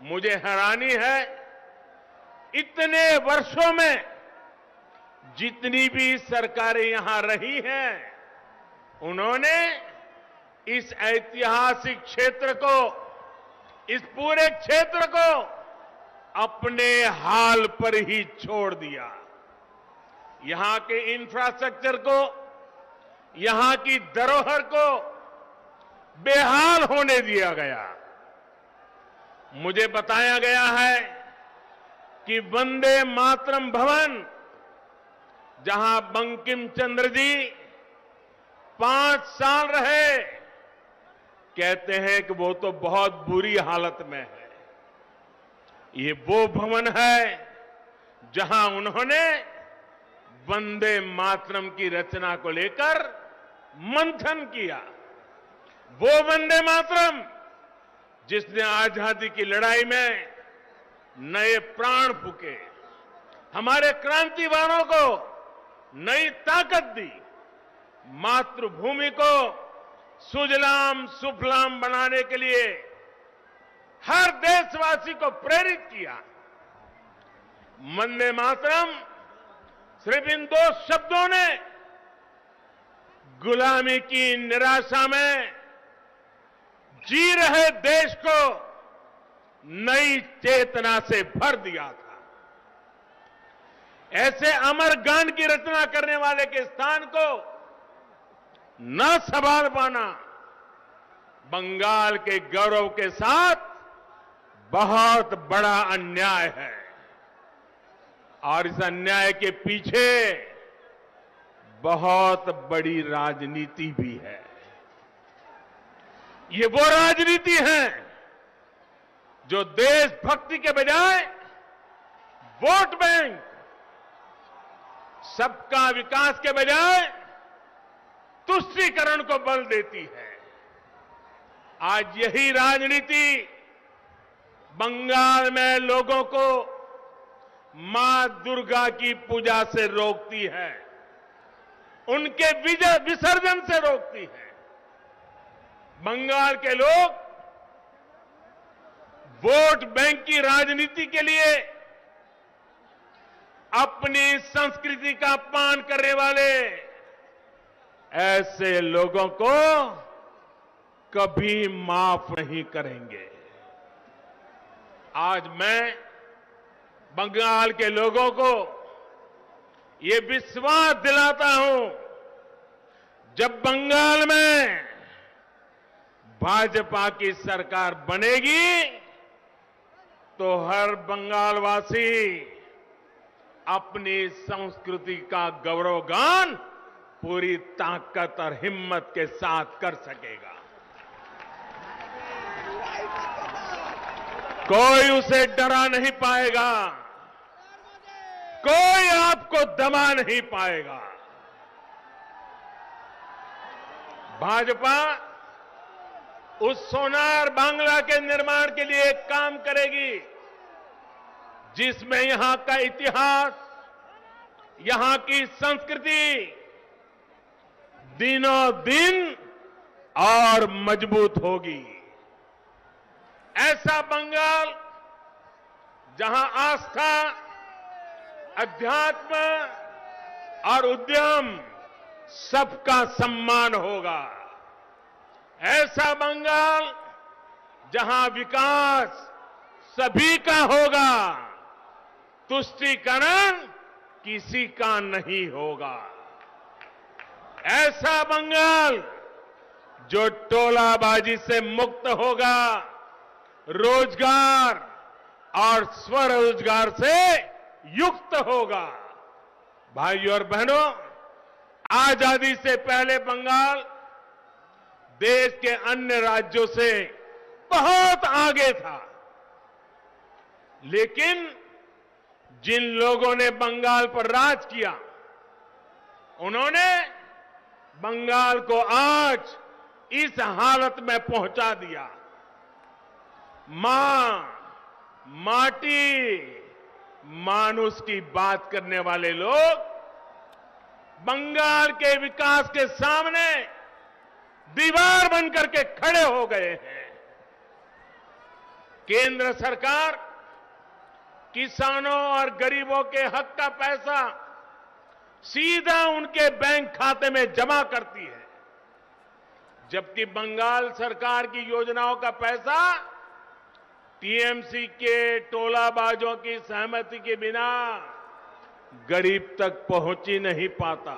मुझे हैरानी है, इतने वर्षों में जितनी भी सरकारें यहां रही हैं, उन्होंने इस ऐतिहासिक क्षेत्र को, इस पूरे क्षेत्र को अपने हाल पर ही छोड़ दिया। यहां के इंफ्रास्ट्रक्चर को, यहां की धरोहर को बेहाल होने दिया गया। मुझे बताया गया है कि वंदे मातरम भवन, जहां बंकिम चंद्र जी 5 साल रहे, कहते हैं कि वो तो बहुत बुरी हालत में है। ये वो भवन है जहां उन्होंने वंदे मातरम की रचना को लेकर मंथन किया। वो वंदे मातरम जिसने आजादी की लड़ाई में नए प्राण फूके, हमारे क्रांतिवानों को नई ताकत दी, मातृभूमि को सुजलाम सुफलाम बनाने के लिए हर देशवासी को प्रेरित किया। वंदे मातरम सिर्फ इन 2 शब्दों ने गुलामी की निराशा में जी रहे देश को नई चेतना से भर दिया था। ऐसे अमर गान की रचना करने वाले के स्थान को न संभाल पाना बंगाल के गौरव के साथ बहुत बड़ा अन्याय है, और इस अन्याय के पीछे बहुत बड़ी राजनीति भी है। ये वो राजनीति है जो देशभक्ति के बजाय वोट बैंक, सबका विकास के बजाय तुष्टीकरण को बल देती है। आज यही राजनीति बंगाल में लोगों को मां दुर्गा की पूजा से रोकती है, उनके विसर्जन से रोकती है। बंगाल के लोग वोट बैंक की राजनीति के लिए अपनी संस्कृति का अपमान करने वाले ऐसे लोगों को कभी माफ नहीं करेंगे। आज मैं बंगाल के लोगों को ये विश्वास दिलाता हूं, जब बंगाल में भाजपा की सरकार बनेगी तो हर बंगालवासी अपनी संस्कृति का गौरवगान पूरी ताकत और हिम्मत के साथ कर सकेगा। कोई उसे डरा नहीं पाएगा, कोई आपको दबा नहीं पाएगा। भाजपा उस सोनार बांग्ला के निर्माण के लिए एक काम करेगी जिसमें यहां का इतिहास, यहां की संस्कृति दिनों दिन और मजबूत होगी। ऐसा बंगाल जहां आस्था, अध्यात्म और उद्यम सबका सम्मान होगा। ऐसा बंगाल जहां विकास सभी का होगा, तुष्टीकरण किसी का नहीं होगा। ऐसा बंगाल जो टोलाबाजी से मुक्त होगा, रोजगार और स्वरोजगार से युक्त होगा। भाइयों और बहनों, आजादी से पहले बंगाल देश के अन्य राज्यों से बहुत आगे था, लेकिन जिन लोगों ने बंगाल पर राज किया, उन्होंने बंगाल को आज इस हालत में पहुंचा दिया। मां, माटी, मानुष की बात करने वाले लोग बंगाल के विकास के सामने दीवार बनकर के खड़े हो गए हैं। केंद्र सरकार किसानों और गरीबों के हक का पैसा सीधा उनके बैंक खाते में जमा करती है, जबकि बंगाल सरकार की योजनाओं का पैसा टीएमसी के टोलाबाजों की सहमति के बिना गरीब तक पहुंच ही नहीं पाता।